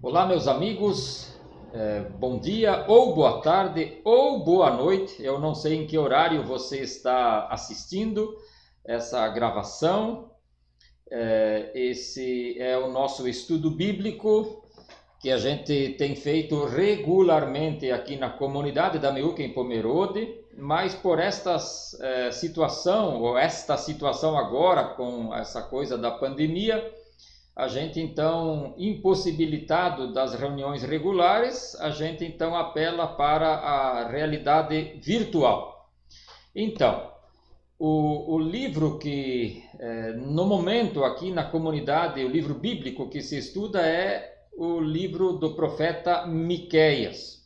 Olá, meus amigos, bom dia, ou boa tarde, ou boa noite. Eu não sei em que horário você está assistindo essa gravação. Esse é o nosso estudo bíblico que a gente tem feito regularmente aqui na comunidade da Meuca em Pomerode, mas por esta situação agora com essa coisa da pandemia, a gente então, impossibilitado das reuniões regulares, a gente então apela para a realidade virtual. Então, o livro que no momento aqui na comunidade, o livro bíblico que se estuda é o livro do profeta Miqueias.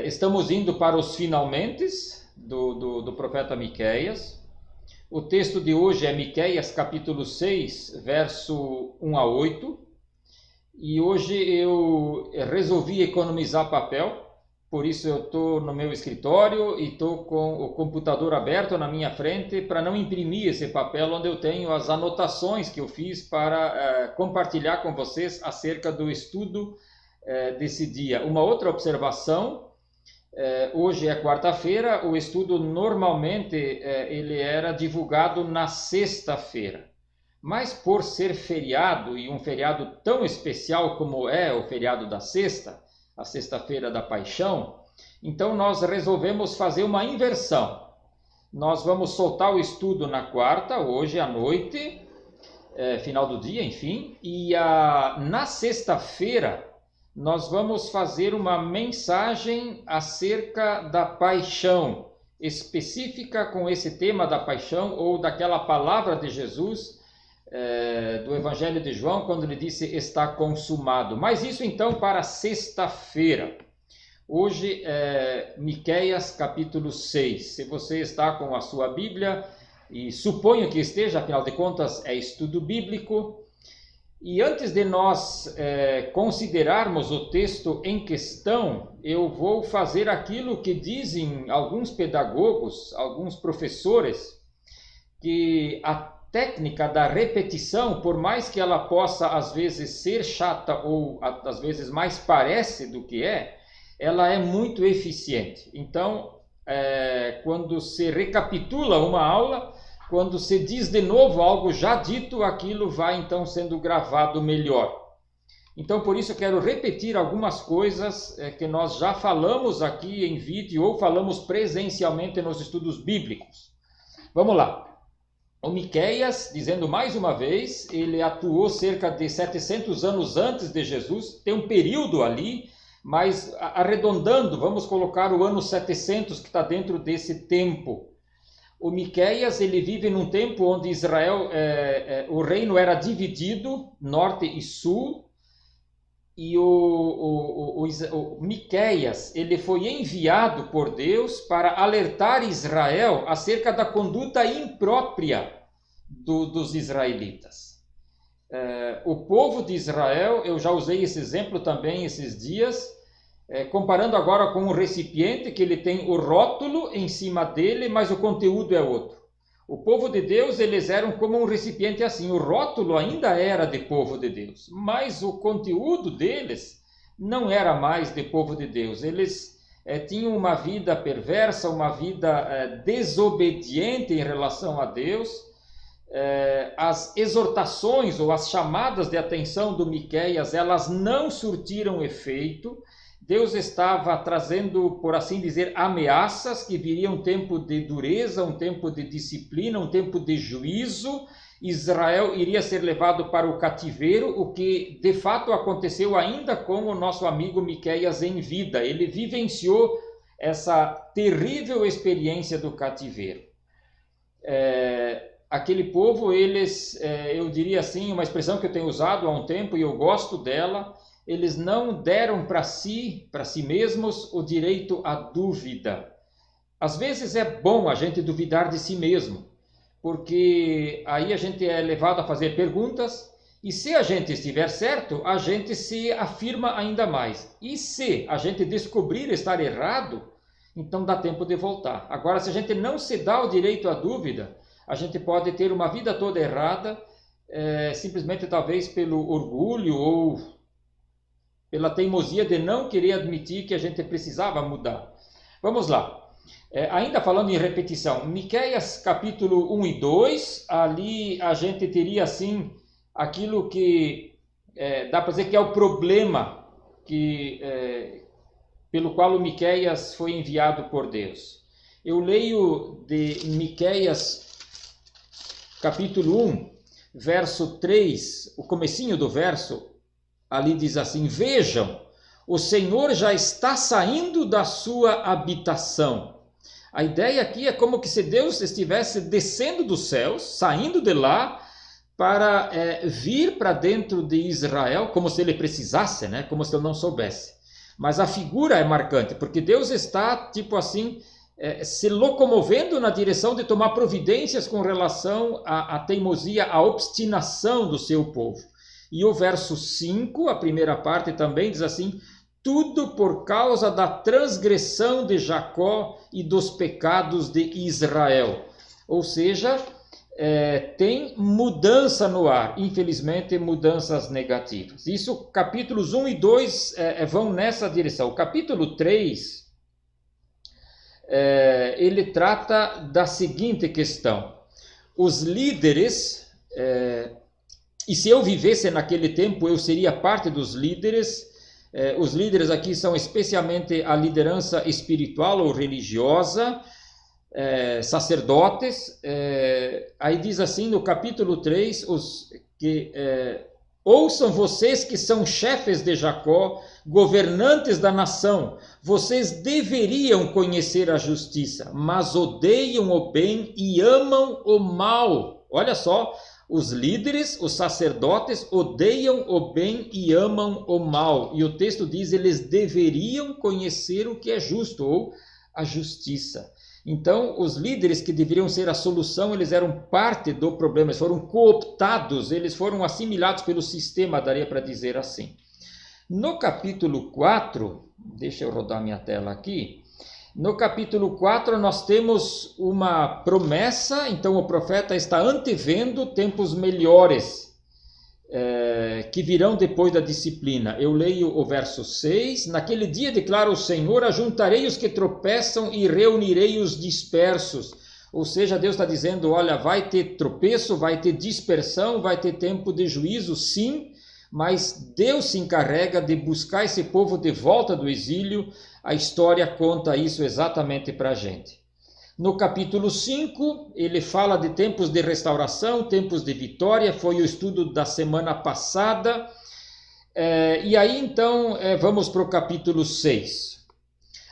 Estamos indo para os finalmentes do profeta Miqueias. O texto de hoje é Miqueias capítulo 6, verso 1 a 8. E hoje eu resolvi economizar papel, por isso eu estou no meu escritório e estou com o computador aberto na minha frente para não imprimir esse papel onde eu tenho as anotações que eu fiz para compartilhar com vocês acerca do estudo desse dia. Uma outra observação. Hoje é quarta-feira, o estudo normalmente ele era divulgado na sexta-feira, mas por ser feriado e um feriado tão especial como é o feriado da sexta, a sexta-feira da Paixão, então nós resolvemos fazer uma inversão. Nós vamos soltar o estudo na quarta, hoje à noite, final do dia, enfim, e na sexta-feira nós vamos fazer uma mensagem acerca da paixão, específica com esse tema da paixão ou daquela palavra de Jesus, do Evangelho de João, quando ele disse está consumado. Mas isso então para sexta-feira. Hoje é Miqueias capítulo 6. Se você está com a sua Bíblia, e suponho que esteja, afinal de contas é estudo bíblico. E antes de nós considerarmos o texto em questão, eu vou fazer aquilo que dizem alguns pedagogos, alguns professores, que a técnica da repetição, por mais que ela possa às vezes ser chata ou às vezes mais parece do que ela é muito eficiente. Então, quando se recapitula uma aula, quando se diz de novo algo já dito, aquilo vai então sendo gravado melhor. Então, por isso eu quero repetir algumas coisas que nós já falamos aqui em vídeo ou falamos presencialmente nos estudos bíblicos. Vamos lá. O Miqueias, dizendo mais uma vez, ele atuou cerca de 700 anos antes de Jesus, tem um período ali, mas arredondando, vamos colocar o ano 700 que está dentro desse tempo. O Miqueias, ele vive num tempo onde Israel, o reino era dividido, norte e sul, e o Miqueias, ele foi enviado por Deus para alertar Israel acerca da conduta imprópria dos israelitas. O povo de Israel, eu já usei esse exemplo também esses dias, comparando agora com um recipiente que ele tem o rótulo em cima dele, mas o conteúdo é outro. O povo de Deus, eles eram como um recipiente assim, o rótulo ainda era de povo de Deus, mas o conteúdo deles não era mais de povo de Deus. Eles tinham uma vida perversa, uma vida desobediente em relação a Deus. As exortações ou as chamadas de atenção do Miqueias, elas não surtiram efeito. Deus estava trazendo, por assim dizer, ameaças, que viria um tempo de dureza, um tempo de disciplina, um tempo de juízo. Israel iria ser levado para o cativeiro, o que de fato aconteceu ainda com o nosso amigo Miqueias em vida. Ele vivenciou essa terrível experiência do cativeiro. Aquele povo, eles, eu diria assim, uma expressão que eu tenho usado há um tempo e eu gosto dela, eles não deram para si mesmos, o direito à dúvida. Às vezes é bom a gente duvidar de si mesmo, porque aí a gente é levado a fazer perguntas, e se a gente estiver certo, a gente se afirma ainda mais. E se a gente descobrir estar errado, então dá tempo de voltar. Agora, se a gente não se dá o direito à dúvida, a gente pode ter uma vida toda errada, simplesmente talvez pelo orgulho ou pela teimosia de não querer admitir que a gente precisava mudar. Vamos lá. Ainda falando em repetição, Miqueias capítulo 1 e 2, ali a gente teria assim aquilo que dá para dizer que é o problema pelo qual o Miqueias foi enviado por Deus. Eu leio de Miqueias capítulo 1, verso 3, o comecinho do verso, ali diz assim: vejam, o Senhor já está saindo da sua habitação. A ideia aqui é como que se Deus estivesse descendo dos céus, saindo de lá, para vir para dentro de Israel, como se ele precisasse, né? Como se ele não soubesse. Mas a figura é marcante, porque Deus está, tipo assim, se locomovendo na direção de tomar providências com relação à teimosia, à obstinação do seu povo. E o verso 5, a primeira parte também diz assim: tudo por causa da transgressão de Jacó e dos pecados de Israel. Ou seja, tem mudança no ar, infelizmente mudanças negativas. Isso, capítulos 1 e 2 vão nessa direção. O capítulo 3, ele trata da seguinte questão: os líderes, e se eu vivesse naquele tempo, eu seria parte dos líderes. Os líderes aqui são especialmente a liderança espiritual ou religiosa, sacerdotes. Aí diz assim no capítulo 3, ouçam vocês que são chefes de Jacó, governantes da nação, vocês deveriam conhecer a justiça, mas odeiam o bem e amam o mal. Olha só, os líderes, os sacerdotes odeiam o bem e amam o mal. E o texto diz, eles deveriam conhecer o que é justo, ou a justiça. Então, os líderes que deveriam ser a solução, eles eram parte do problema, eles foram cooptados, eles foram assimilados pelo sistema, daria para dizer assim. No capítulo 4, deixa eu rodar minha tela aqui, no capítulo 4 nós temos uma promessa, então o profeta está antevendo tempos melhores, que virão depois da disciplina. Eu leio o verso 6, naquele dia declara o Senhor, ajuntarei os que tropeçam e reunirei os dispersos. Ou seja, Deus está dizendo, olha, vai ter tropeço, vai ter dispersão, vai ter tempo de juízo, sim, mas Deus se encarrega de buscar esse povo de volta do exílio. A história conta isso exatamente para a gente. No capítulo 5, ele fala de tempos de restauração, tempos de vitória, foi o estudo da semana passada. E aí então vamos para o capítulo 6.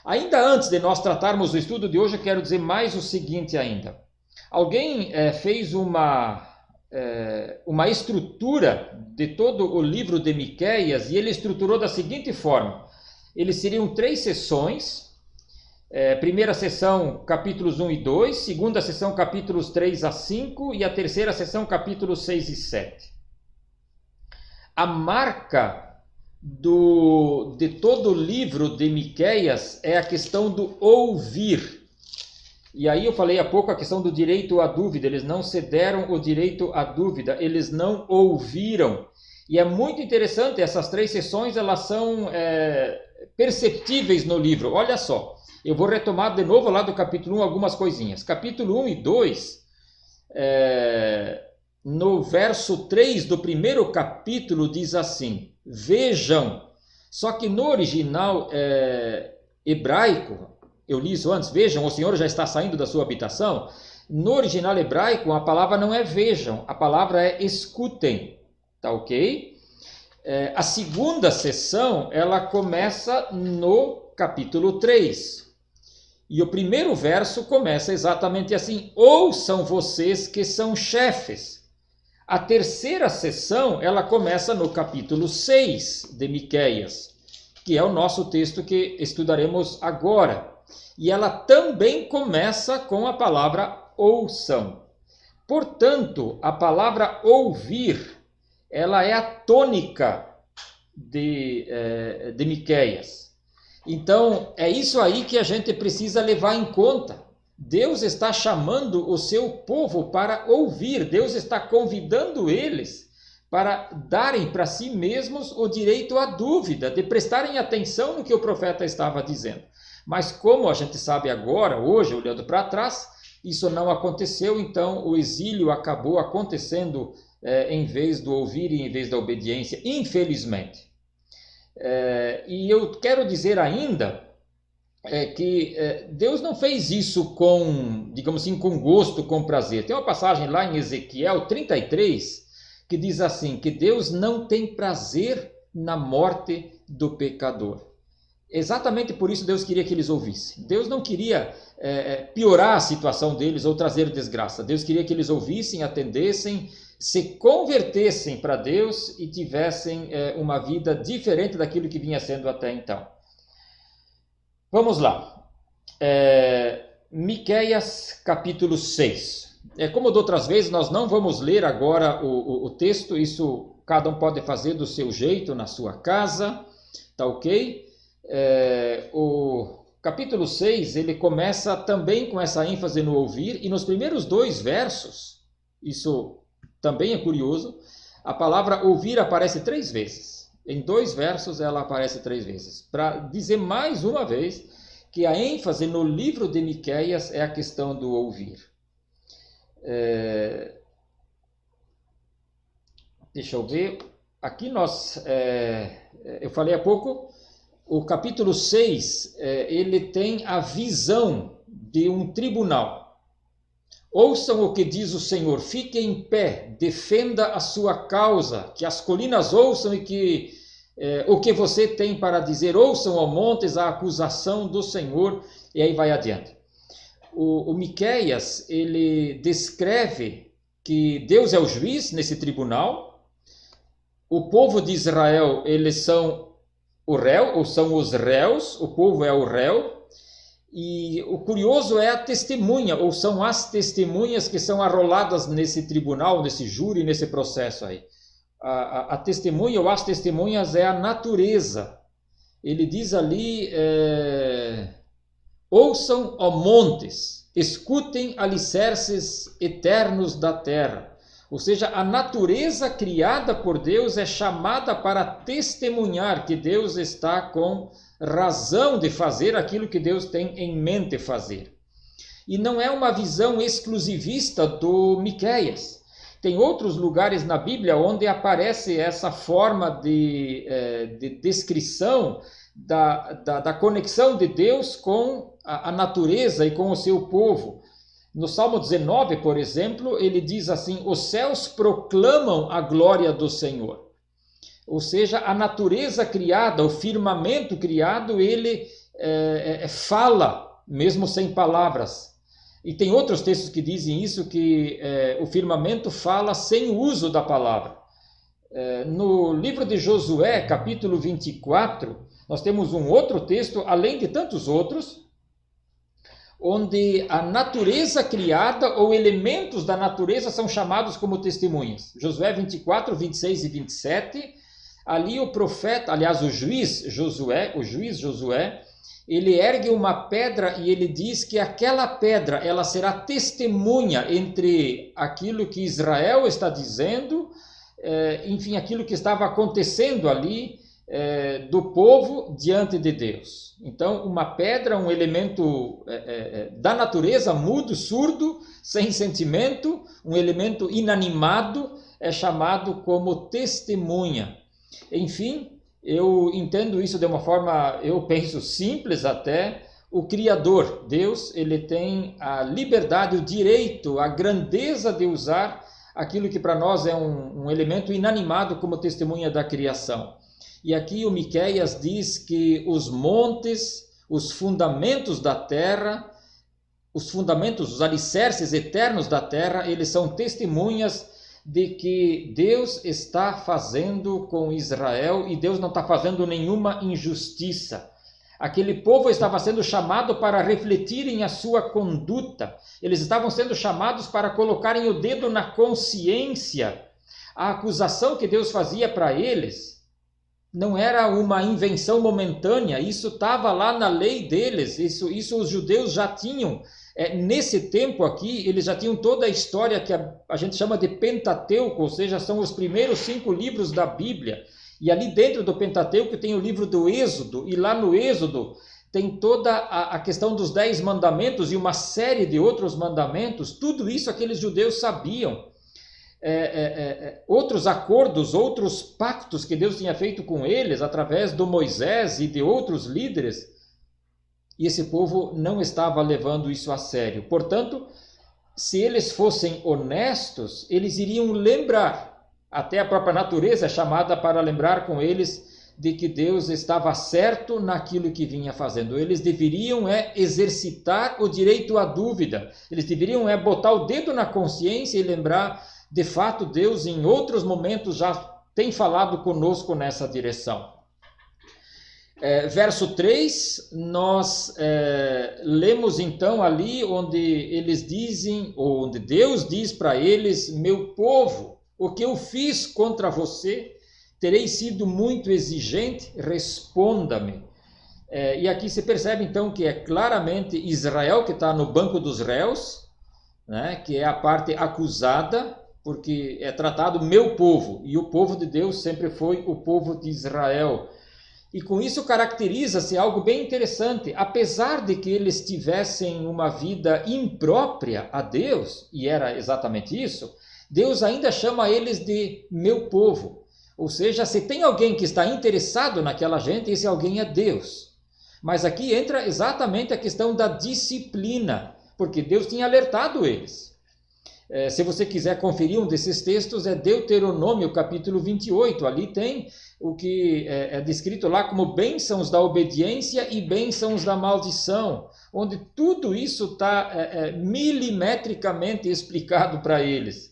Ainda antes de nós tratarmos do estudo de hoje, eu quero dizer mais o seguinte ainda. Alguém fez uma estrutura de todo o livro de Miqueias e ele estruturou da seguinte forma. Eles seriam 3 sessões. Primeira sessão, capítulos 1 e 2, segunda sessão, capítulos 3 a 5, e a terceira sessão, capítulos 6 e 7. A marca de todo o livro de Miqueias é a questão do ouvir. E aí eu falei há pouco a questão do direito à dúvida, eles não cederam o direito à dúvida, eles não ouviram. E é muito interessante, essas 3 sessões, elas são perceptíveis no livro, olha só. Eu vou retomar de novo lá do capítulo 1 algumas coisinhas. Capítulo 1 e 2, no verso 3 do primeiro capítulo diz assim, vejam, só que no original hebraico, eu li isso antes, vejam, o Senhor já está saindo da sua habitação. No original hebraico, a palavra não é vejam, a palavra é escutem, tá ok? A segunda sessão, ela começa no capítulo 3. E o primeiro verso começa exatamente assim, ouçam vocês que são chefes. A terceira sessão, ela começa no capítulo 6 de Miqueias, que é o nosso texto que estudaremos agora. E ela também começa com a palavra ouçam. Portanto, a palavra ouvir, ela é a tônica de Miqueias. Então, é isso aí que a gente precisa levar em conta. Deus está chamando o seu povo para ouvir, Deus está convidando eles para darem para si mesmos o direito à dúvida, de prestarem atenção no que o profeta estava dizendo. Mas como a gente sabe agora, hoje, olhando para trás, isso não aconteceu, então o exílio acabou acontecendo em vez do ouvir e em vez da obediência, infelizmente. E eu quero dizer ainda que Deus não fez isso com, digamos assim, com gosto, com prazer. Tem uma passagem lá em Ezequiel 33 que diz assim, que Deus não tem prazer na morte do pecador. Exatamente por isso Deus queria que eles ouvissem. Deus não queria piorar a situação deles ou trazer desgraça. Deus queria que eles ouvissem, atendessem, se convertessem para Deus e tivessem uma vida diferente daquilo que vinha sendo até então. Vamos lá. Miqueias capítulo 6. Como de outras vezes, nós não vamos ler agora o texto, isso cada um pode fazer do seu jeito, na sua casa, tá ok? O capítulo 6, ele começa também com essa ênfase no ouvir, e nos primeiros 2 versos, isso também é curioso, a palavra ouvir aparece 3 vezes. Em 2 versos ela aparece 3 vezes, para dizer mais uma vez que a ênfase no livro de Miqueias é a questão do ouvir. Deixa eu ver, aqui eu falei há pouco, o capítulo 6, ele tem a visão de um tribunal. Ouçam o que diz o Senhor, fique em pé, defenda a sua causa, que as colinas ouçam e que o que você tem para dizer, ouçam, ó montes, a acusação do Senhor, e aí vai adiante. O Miqueias, ele descreve que Deus é o juiz nesse tribunal, o povo de Israel, eles são o réu, ou são os réus, o povo é o réu, e o curioso é a testemunha, ou são as testemunhas que são arroladas nesse tribunal, nesse júri, nesse processo aí. A testemunha ou as testemunhas é a natureza. Ele diz ali, ouçam, ó montes, escutem alicerces eternos da terra. Ou seja, a natureza criada por Deus é chamada para testemunhar que Deus está com razão de fazer aquilo que Deus tem em mente fazer. E não é uma visão exclusivista do Miqueias. Tem outros lugares na Bíblia onde aparece essa forma de descrição da conexão de Deus com a natureza e com o seu povo. No Salmo 19, por exemplo, ele diz assim, os céus proclamam a glória do Senhor. Ou seja, a natureza criada, o firmamento criado, ele fala, mesmo sem palavras. E tem outros textos que dizem isso, que o firmamento fala sem o uso da palavra. No livro de Josué, capítulo 24, nós temos um outro texto, além de tantos outros, onde a natureza criada ou elementos da natureza são chamados como testemunhas. Josué 24, 26 e 27, ali o profeta, aliás o juiz Josué, ele ergue uma pedra e ele diz que aquela pedra ela será testemunha entre aquilo que Israel está dizendo, enfim, aquilo que estava acontecendo ali do povo diante de Deus. Então, uma pedra, um elemento da natureza, mudo, surdo, sem sentimento, um elemento inanimado, é chamado como testemunha. Enfim, eu entendo isso de uma forma, eu penso, simples até. O Criador, Deus, ele tem a liberdade, o direito, a grandeza de usar aquilo que para nós é um elemento inanimado como testemunha da criação. E aqui o Miqueias diz que os montes, os fundamentos da terra, os fundamentos, os alicerces eternos da terra, eles são testemunhas de que Deus está fazendo com Israel e Deus não está fazendo nenhuma injustiça. Aquele povo estava sendo chamado para refletirem a sua conduta. Eles estavam sendo chamados para colocarem o dedo na consciência. A acusação que Deus fazia para eles não era uma invenção momentânea, isso estava lá na lei deles, isso os judeus já tinham Nesse tempo aqui, eles já tinham toda a história que a gente chama de Pentateuco, ou seja, são os primeiros 5 livros da Bíblia. E ali dentro do Pentateuco tem o livro do Êxodo, e lá no Êxodo tem toda a questão dos 10 mandamentos e uma série de outros mandamentos. Tudo isso aqueles judeus sabiam. Outros acordos, outros pactos que Deus tinha feito com eles através do Moisés e de outros líderes, e esse povo não estava levando isso a sério. Portanto, se eles fossem honestos, eles iriam lembrar, até a própria natureza é chamada para lembrar com eles de que Deus estava certo naquilo que vinha fazendo. Eles deveriam exercitar o direito à dúvida, eles deveriam botar o dedo na consciência e lembrar, de fato, Deus em outros momentos já tem falado conosco nessa direção. Verso 3, nós lemos então ali onde eles dizem, ou onde Deus diz para eles: meu povo, o que eu fiz contra você, terei sido muito exigente, responda-me. E aqui se percebe então que é claramente Israel que está no banco dos réus, né, que é a parte acusada, porque é tratado meu povo, e o povo de Deus sempre foi o povo de Israel. E com isso caracteriza-se algo bem interessante. Apesar de que eles tivessem uma vida imprópria a Deus, e era exatamente isso, Deus ainda chama eles de meu povo. Ou seja, se tem alguém que está interessado naquela gente, esse alguém é Deus. Mas aqui entra exatamente a questão da disciplina, porque Deus tinha alertado eles. Se você quiser conferir um desses textos, é Deuteronômio, capítulo 28. Ali tem o que é descrito lá como bênçãos da obediência e bênçãos da maldição, onde tudo isso está milimetricamente explicado para eles.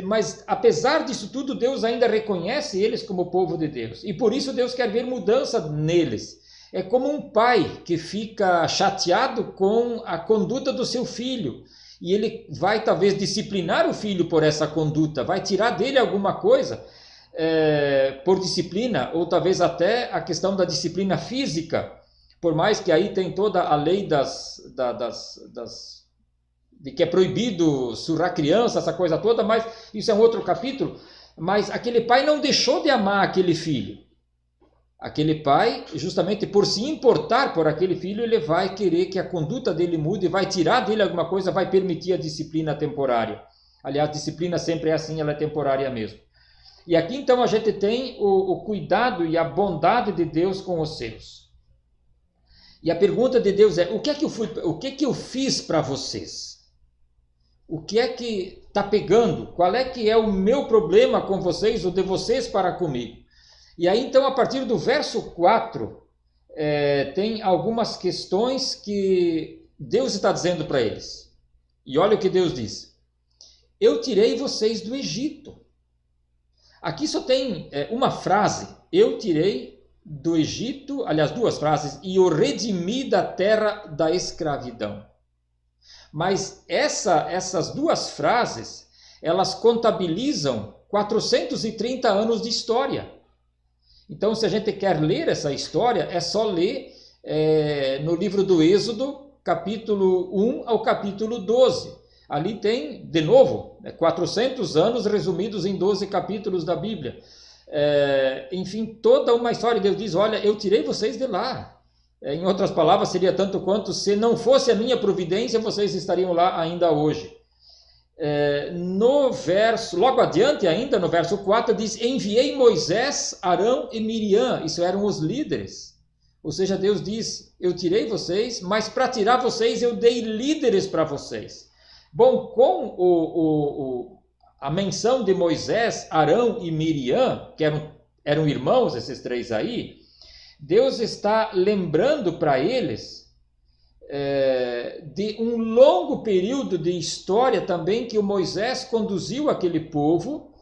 Mas, apesar disso tudo, Deus ainda reconhece eles como povo de Deus. E por isso Deus quer ver mudança neles. É como um pai que fica chateado com a conduta do seu filho. E ele vai talvez disciplinar o filho por essa conduta, vai tirar dele alguma coisa por disciplina, ou talvez até a questão da disciplina física, por mais que aí tem toda a lei de que é proibido surrar criança, essa coisa toda, mas isso é um outro capítulo. Mas aquele pai não deixou de amar aquele filho. Aquele pai, justamente por se importar por aquele filho, ele vai querer que a conduta dele mude, vai tirar dele alguma coisa, vai permitir a disciplina temporária. Aliás, a disciplina sempre é assim, ela é temporária mesmo. E aqui então a gente tem o cuidado e a bondade de Deus com os seus. E a pergunta de Deus é: o que é que eu fiz para vocês? O que é que está pegando? Qual é que é o meu problema com vocês, ou de vocês para comigo? E aí, então, a partir do verso 4, tem algumas questões que Deus está dizendo para eles. E olha o que Deus diz: eu tirei vocês do Egito. Aqui só tem uma frase: eu tirei do Egito, aliás, 2 frases, e o redimi da terra da escravidão. Mas essas 2 frases, elas contabilizam 430 anos de história. Então, se a gente quer ler essa história, é só ler no livro do Êxodo, capítulo 1 ao capítulo 12. Ali tem, de novo, 400 anos resumidos em 12 capítulos da Bíblia. Enfim, toda uma história. Deus diz: olha, eu tirei vocês de lá. Em outras palavras, seria tanto quanto: se não fosse a minha providência, vocês estariam lá ainda hoje. No verso, logo adiante ainda, no verso 4, diz: enviei Moisés, Arão e Miriam. Isso eram os líderes. Ou seja, Deus diz: eu tirei vocês, mas para tirar vocês eu dei líderes para vocês. Bom, com a menção de Moisés, Arão e Miriam, que eram irmãos, esses 3 aí, Deus está lembrando para eles de um longo período de história também que o Moisés conduziu aquele povo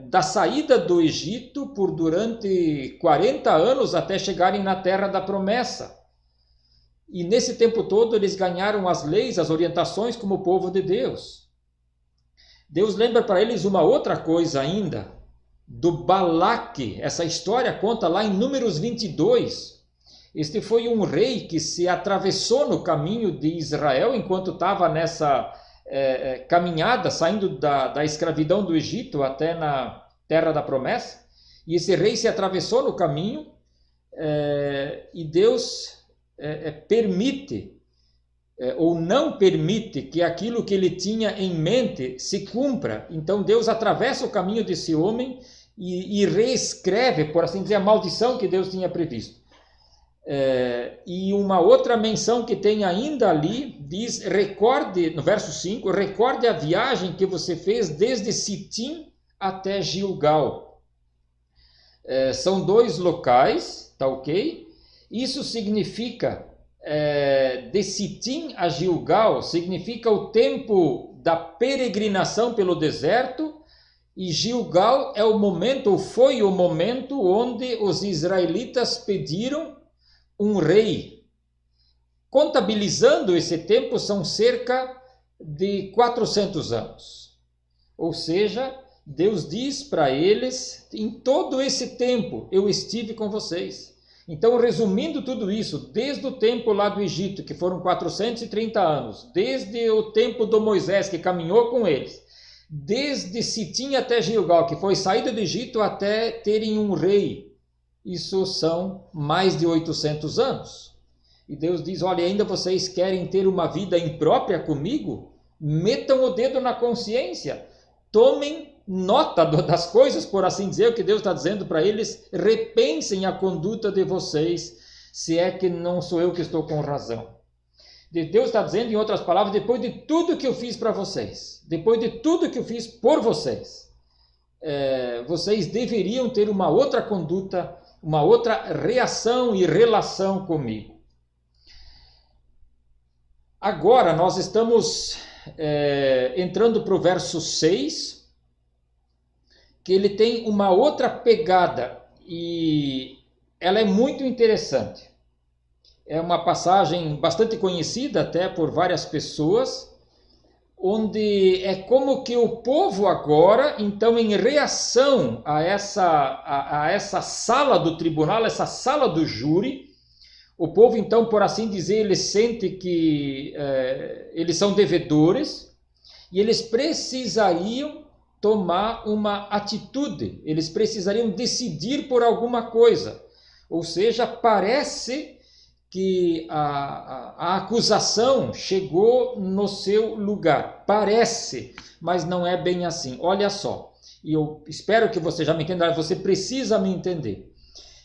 da saída do Egito por durante 40 anos até chegarem na terra da promessa. E nesse tempo todo eles ganharam as leis, as orientações como povo de Deus. Deus lembra para eles uma outra coisa ainda, do Balaque. Essa história conta lá em Números 22. Este foi um rei que se atravessou no caminho de Israel enquanto estava nessa caminhada, saindo da escravidão do Egito até na Terra da Promessa. E esse rei se atravessou no caminho e Deus permite ou não permite que aquilo que ele tinha em mente se cumpra. Então Deus atravessa o caminho desse homem e reescreve, por assim dizer, a maldição que Deus tinha previsto. E uma outra menção que tem ainda ali, diz, recorde, no verso 5, recorde a viagem que você fez desde Sitim até Gilgal. São 2 locais, tá ok? Isso significa, de Sitim a Gilgal, significa o tempo da peregrinação pelo deserto, e Gilgal é o momento, ou foi o momento, onde os israelitas pediram um rei. Contabilizando esse tempo, são cerca de 400 anos. Ou seja, Deus diz para eles, em todo esse tempo eu estive com vocês. Então, resumindo tudo isso, desde o tempo lá do Egito, que foram 430 anos, desde o tempo do Moisés, que caminhou com eles, desde Sitim até Gilgal, que foi saída do Egito até terem um rei, isso são mais de 800 anos. E Deus diz, olha, ainda vocês querem ter uma vida imprópria comigo? Metam o dedo na consciência, tomem nota das coisas, por assim dizer, o que Deus está dizendo para eles, repensem a conduta de vocês, se é que não sou eu que estou com razão. Deus está dizendo, em outras palavras, depois de tudo que eu fiz para vocês, depois de tudo que eu fiz por vocês, vocês deveriam ter uma outra conduta, uma outra reação e relação comigo. Agora nós estamos entrando para o verso 6, que ele tem uma outra pegada e ela é muito interessante. É uma passagem bastante conhecida até por várias pessoas, onde é como que o povo agora, então em reação a essa sala do tribunal, essa sala do júri, o povo então, por assim dizer, ele sente que eles são devedores e eles precisariam tomar uma atitude, eles precisariam decidir por alguma coisa. Ou seja, parece que a acusação chegou no seu lugar. Parece, mas não é bem assim. Olha só, e eu espero que você já me entenda, você precisa me entender.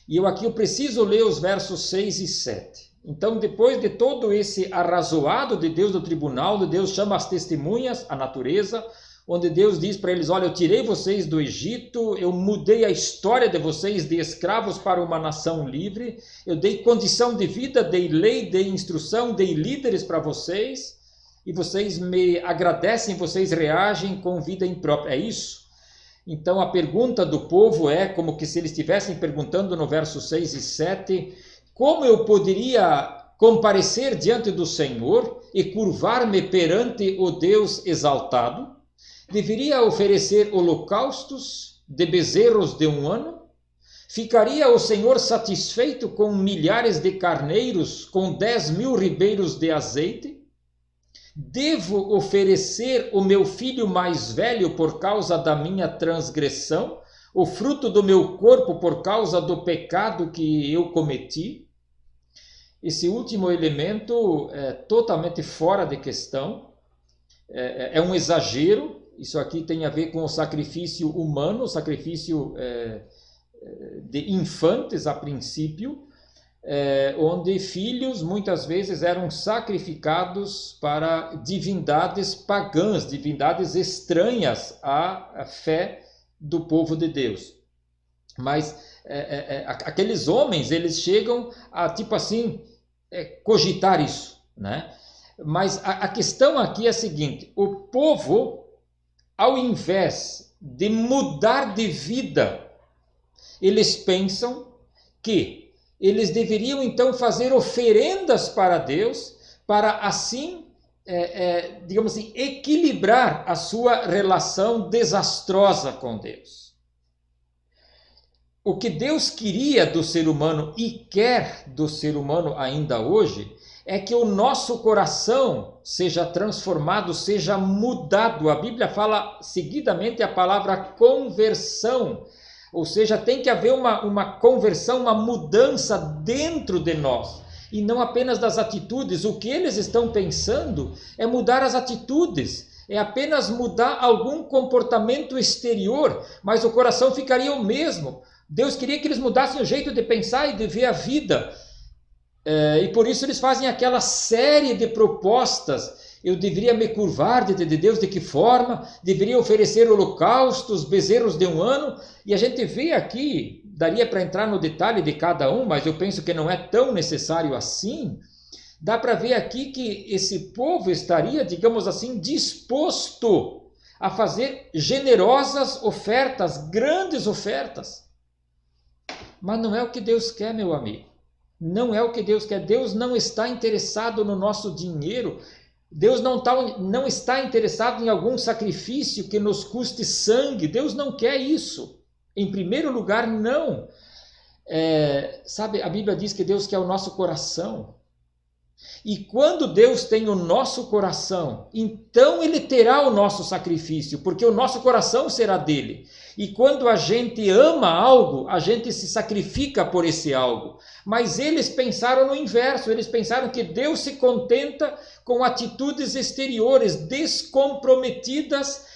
E eu preciso ler os versos 6 e 7. Então, depois de todo esse arrazoado de Deus do tribunal, Deus chama as testemunhas, a natureza, onde Deus diz para eles, olha, eu tirei vocês do Egito, eu mudei a história de vocês de escravos para uma nação livre, eu dei condição de vida, dei lei, dei instrução, dei líderes para vocês, e vocês me agradecem, vocês reagem com vida imprópria. É isso? Então a pergunta do povo é como que se eles estivessem perguntando no verso 6 e 7, como eu poderia comparecer diante do Senhor e curvar-me perante o Deus exaltado? Deveria oferecer holocaustos de bezerros de 1 ano? Ficaria o Senhor satisfeito com milhares de carneiros, com 10.000 ribeiros de azeite? Devo oferecer o meu filho mais velho por causa da minha transgressão, o fruto do meu corpo por causa do pecado que eu cometi? Esse último elemento é totalmente fora de questão, é um exagero. Isso aqui tem a ver com o sacrifício humano, o sacrifício de infantes a princípio, onde filhos muitas vezes eram sacrificados para divindades pagãs, divindades estranhas à fé do povo de Deus. Mas aqueles homens, eles chegam a, tipo assim, cogitar isso, né? Mas a questão aqui é a seguinte, o povo, ao invés de mudar de vida, eles pensam que eles deveriam então fazer oferendas para Deus, para assim, digamos assim, equilibrar a sua relação desastrosa com Deus. o que Deus queria do ser humano e quer do ser humano ainda hoje é que o nosso coração seja transformado, seja mudado. A Bíblia fala seguidamente a palavra conversão, ou seja, tem que haver uma conversão, uma mudança dentro de nós, e não apenas das atitudes. O que eles estão pensando é mudar as atitudes, é apenas mudar algum comportamento exterior, mas o coração ficaria o mesmo. Deus queria que eles mudassem o jeito de pensar e de ver a vida. E por isso eles fazem aquela série de propostas. Eu deveria me curvar diante de Deus, de que forma? Deveria oferecer holocaustos, bezerros de um ano. E a gente vê aqui, daria para entrar no detalhe de cada um, mas eu penso que não é tão necessário assim. Dá para ver aqui que esse povo estaria, digamos assim, disposto a fazer generosas ofertas, grandes ofertas. Mas não é o que Deus quer, meu amigo. Não é o que Deus quer. Deus não está interessado no nosso dinheiro. Deus não está interessado em algum sacrifício que nos custe sangue. Deus não quer isso. Em primeiro lugar, não. Sabe, a Bíblia diz que Deus quer o nosso coração. E quando Deus tem o nosso coração, então Ele terá o nosso sacrifício, porque o nosso coração será dele. E quando a gente ama algo, a gente se sacrifica por esse algo. Mas eles pensaram no inverso, eles pensaram que Deus se contenta com atitudes exteriores, descomprometidas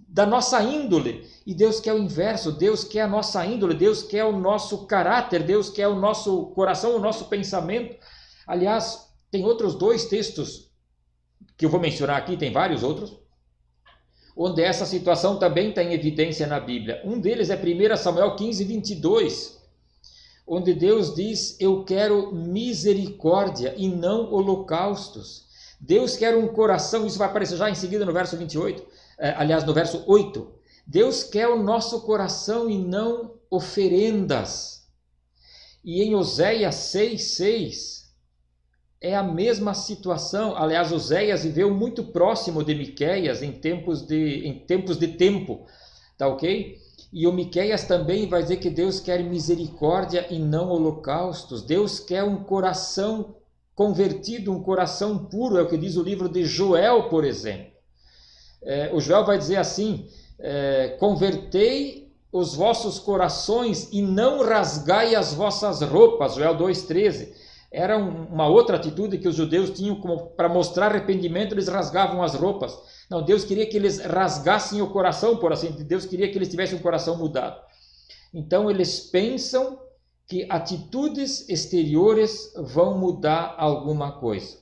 da nossa índole. E Deus quer o inverso, Deus quer a nossa índole, Deus quer o nosso caráter, Deus quer o nosso coração, o nosso pensamento. Aliás, tem outros dois textos que eu vou mencionar aqui, tem vários outros, onde essa situação também está em evidência na Bíblia. Um deles é 1 Samuel 15, 22, onde Deus diz: eu quero misericórdia e não holocaustos. Deus quer um coração, isso vai aparecer já em seguida no verso 28, no verso 8. Deus quer o nosso coração e não oferendas. E em Oséias 6,6, é a mesma situação. Aliás, Oséias viveu muito próximo de Miqueias em tempos de tempo, tá ok? E o Miqueias também vai dizer que Deus quer misericórdia e não holocaustos. Deus quer um coração convertido, um coração puro, é o que diz o livro de Joel, por exemplo. O Joel vai dizer assim: convertei os vossos corações e não rasgai as vossas roupas, Joel 2,13. Era uma outra atitude que os judeus tinham para mostrar arrependimento, eles rasgavam as roupas. Não, Deus queria que eles rasgassem o coração, por assim dizer. Deus queria que eles tivessem um coração mudado. Então eles pensam que atitudes exteriores vão mudar alguma coisa.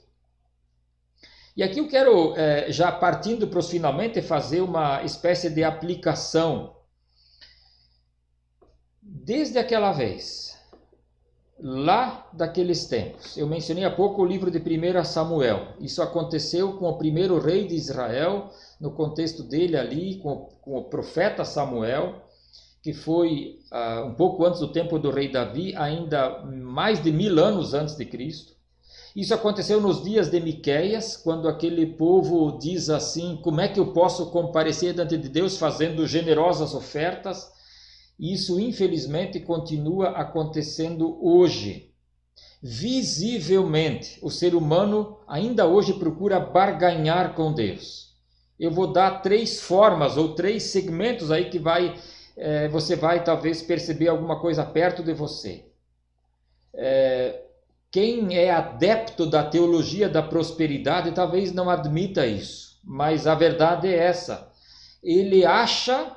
E aqui eu quero, já partindo para os finalmente, fazer uma espécie de aplicação. Desde aquela vez, lá daqueles tempos, eu mencionei há pouco o livro de 1 Samuel. Isso aconteceu com o primeiro rei de Israel, no contexto dele ali, com o profeta Samuel, que foi um pouco antes do tempo do rei Davi, ainda mais de 1000 anos antes de Cristo. Isso aconteceu nos dias de Miqueias, quando aquele povo diz assim: como é que eu posso comparecer diante de Deus fazendo generosas ofertas? E isso, infelizmente, continua acontecendo hoje. Visivelmente, o ser humano ainda hoje procura barganhar com Deus. Eu vou dar 3 formas ou 3 segmentos aí que você vai talvez perceber alguma coisa perto de você. Quem é adepto da teologia da prosperidade talvez não admita isso, mas a verdade é essa. Ele acha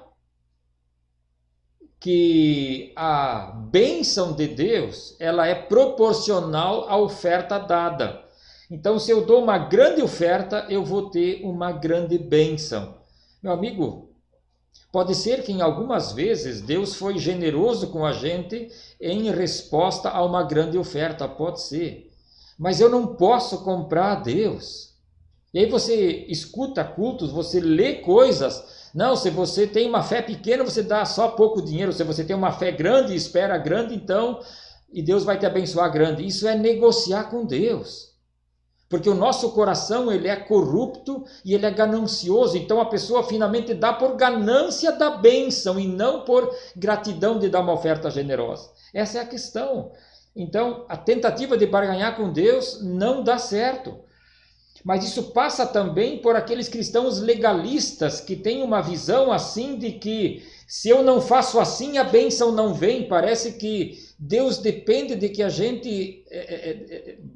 que a bênção de Deus, ela é proporcional à oferta dada. Então, se eu dou uma grande oferta, eu vou ter uma grande bênção. Meu amigo, pode ser que em algumas vezes Deus foi generoso com a gente em resposta a uma grande oferta, pode ser. Mas eu não posso comprar a Deus. E aí você escuta cultos, você lê coisas. Não, se você tem uma fé pequena, você dá só pouco dinheiro. Se você tem uma fé grande e espera grande, então, e Deus vai te abençoar grande. Isso é negociar com Deus. Porque o nosso coração, ele é corrupto e ele é ganancioso. Então a pessoa finalmente dá por ganância da bênção e não por gratidão de dar uma oferta generosa. Essa é a questão. Então a tentativa de barganhar com Deus não dá certo. Mas isso passa também por aqueles cristãos legalistas que têm uma visão assim de que se eu não faço assim, a bênção não vem. Parece que Deus depende de que a gente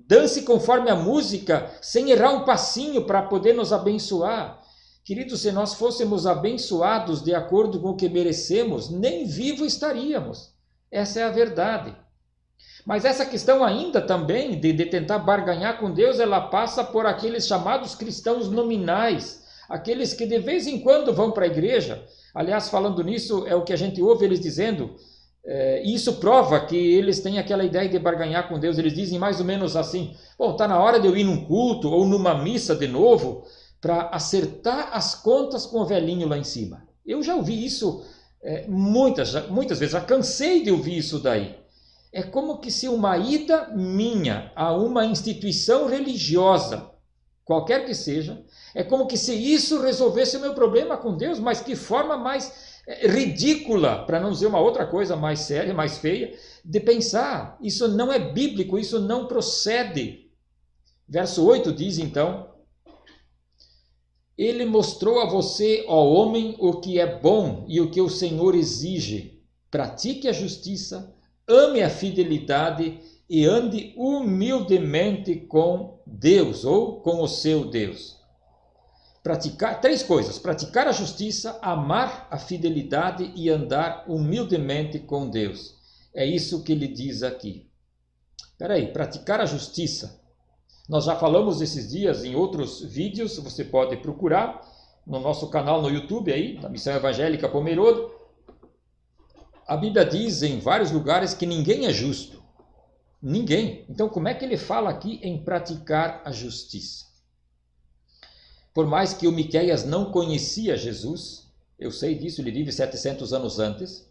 dance conforme a música, sem errar um passinho para poder nos abençoar. Queridos, se nós fôssemos abençoados de acordo com o que merecemos, nem vivo estaríamos. Essa é a verdade. Mas essa questão ainda também de tentar barganhar com Deus, ela passa por aqueles chamados cristãos nominais, aqueles que de vez em quando vão para a igreja. Aliás, falando nisso, é o que a gente ouve eles dizendo, e isso prova que eles têm aquela ideia de barganhar com Deus. Eles dizem mais ou menos assim: bom, está na hora de eu ir num culto ou numa missa de novo para acertar as contas com o velhinho lá em cima. Eu já ouvi isso muitas vezes, já cansei de ouvir isso daí. É como que se uma ida minha a uma instituição religiosa, qualquer que seja, é como que se isso resolvesse o meu problema com Deus, mas que forma mais ridícula, para não dizer uma outra coisa mais séria, mais feia, de pensar. Isso não é bíblico, isso não procede. Verso 8 diz então: Ele mostrou a você, ó homem, o que é bom e o que o Senhor exige. Pratique a justiça, ame a fidelidade e ande humildemente com Deus ou com o seu Deus. Praticar três coisas: praticar a justiça, amar a fidelidade e andar humildemente com Deus. É isso que ele diz aqui. Espera aí, praticar a justiça. Nós já falamos esses dias em outros vídeos, você pode procurar no nosso canal no YouTube aí, da Missão Evangélica Pomerode. A Bíblia diz em vários lugares que ninguém é justo. Ninguém. Então como é que ele fala aqui em praticar a justiça? Por mais que o Miqueias não conhecia Jesus, eu sei disso, ele vive 700 anos antes,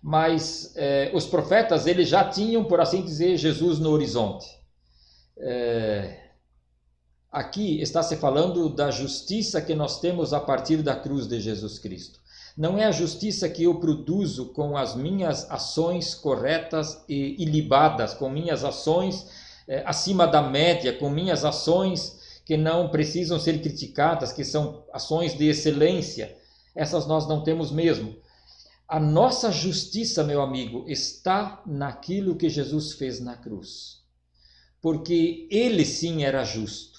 mas os profetas eles já tinham, por assim dizer, Jesus no horizonte. Aqui está se falando da justiça que nós temos a partir da cruz de Jesus Cristo. Não é a justiça que eu produzo com as minhas ações corretas e ilibadas, com minhas ações acima da média, com minhas ações que não precisam ser criticadas, que são ações de excelência. Essas nós não temos mesmo. A nossa justiça, meu amigo, está naquilo que Jesus fez na cruz. Porque ele sim era justo.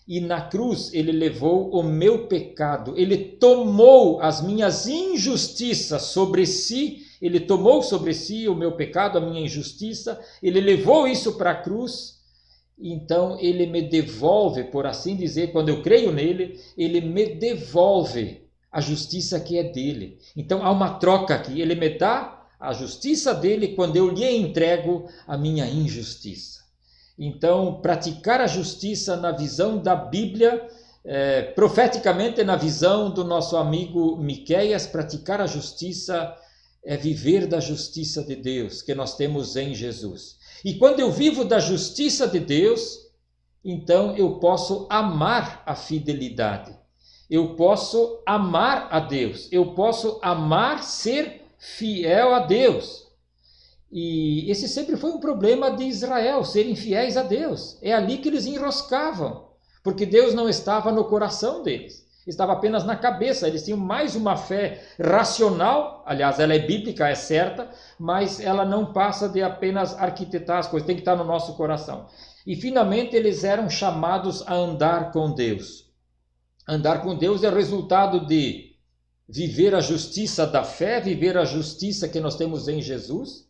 E na cruz ele levou o meu pecado, ele tomou as minhas injustiças sobre si, ele tomou sobre si o meu pecado, a minha injustiça, ele levou isso para a cruz, então ele me devolve, por assim dizer, quando eu creio nele, ele me devolve a justiça que é dele. Então há uma troca aqui, ele me dá a justiça dele quando eu lhe entrego a minha injustiça. Então, praticar a justiça na visão da Bíblia, profeticamente na visão do nosso amigo Miqueias, praticar a justiça é viver da justiça de Deus que nós temos em Jesus. E quando eu vivo da justiça de Deus, então eu posso amar a fidelidade, eu posso amar a Deus, eu posso amar ser fiel a Deus. E esse sempre foi um problema de Israel, serem fiéis a Deus. É ali que eles enroscavam, porque Deus não estava no coração deles, estava apenas na cabeça. Eles tinham mais uma fé racional, aliás, ela é bíblica, é certa, mas ela não passa de apenas arquitetar as coisas, tem que estar no nosso coração. E finalmente eles eram chamados a andar com Deus. Andar com Deus é o resultado de viver a justiça da fé, viver a justiça que nós temos em Jesus.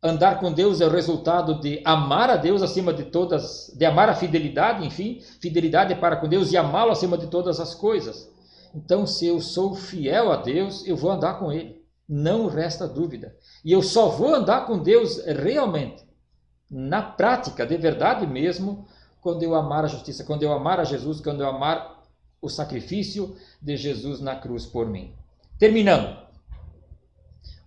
Andar com Deus é o resultado de amar a Deus acima de todas, de amar a fidelidade, enfim, fidelidade para com Deus e amá-lo acima de todas as coisas. Então, se eu sou fiel a Deus, eu vou andar com Ele, não resta dúvida. E eu só vou andar com Deus realmente, na prática, de verdade mesmo, quando eu amar a justiça, quando eu amar a Jesus, quando eu amar o sacrifício de Jesus na cruz por mim. Terminando.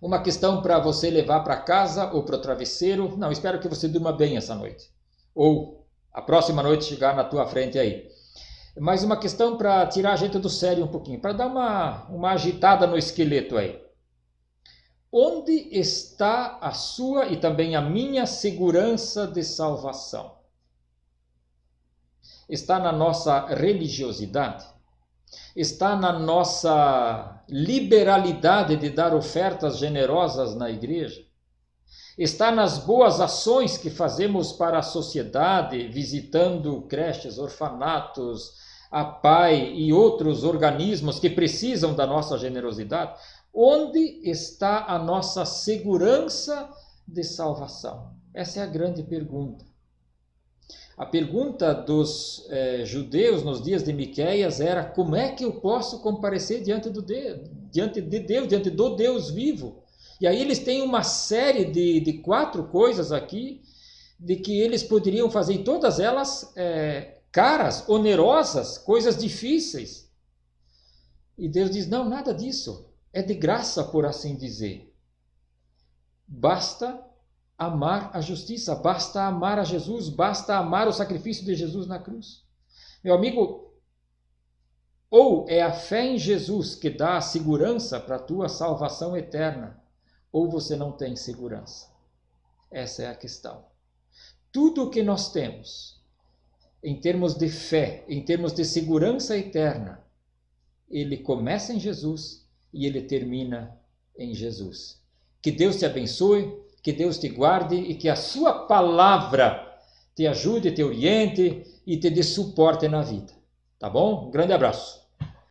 Uma questão para você levar para casa ou para o travesseiro. Não, espero que você durma bem essa noite. Ou a próxima noite chegar na tua frente aí. Mais uma questão para tirar a gente do sério um pouquinho, para dar uma agitada no esqueleto aí. Onde está a sua e também a minha segurança de salvação? Está na nossa religiosidade? Está na nossa liberalidade de dar ofertas generosas na igreja? Está nas boas ações que fazemos para a sociedade, visitando creches, orfanatos, a PAI e outros organismos que precisam da nossa generosidade? Onde está a nossa segurança de salvação? Essa é a grande pergunta. A pergunta dos judeus nos dias de Miqueias era: como é que eu posso comparecer diante de Deus, diante do Deus vivo? E aí eles têm uma série de 4 coisas aqui, de que eles poderiam fazer, e todas elas caras, onerosas, coisas difíceis. E Deus diz: não, nada disso. É de graça, por assim dizer. Basta amar a justiça, basta amar a Jesus, basta amar o sacrifício de Jesus na cruz. Meu amigo, ou é a fé em Jesus que dá a segurança para a tua salvação eterna, ou você não tem segurança. Essa é a questão. Tudo o que nós temos, em termos de fé, em termos de segurança eterna, ele começa em Jesus e ele termina em Jesus. Que Deus te abençoe, que Deus te guarde e que a sua palavra te ajude, te oriente e te dê suporte na vida. Tá bom? Um grande abraço.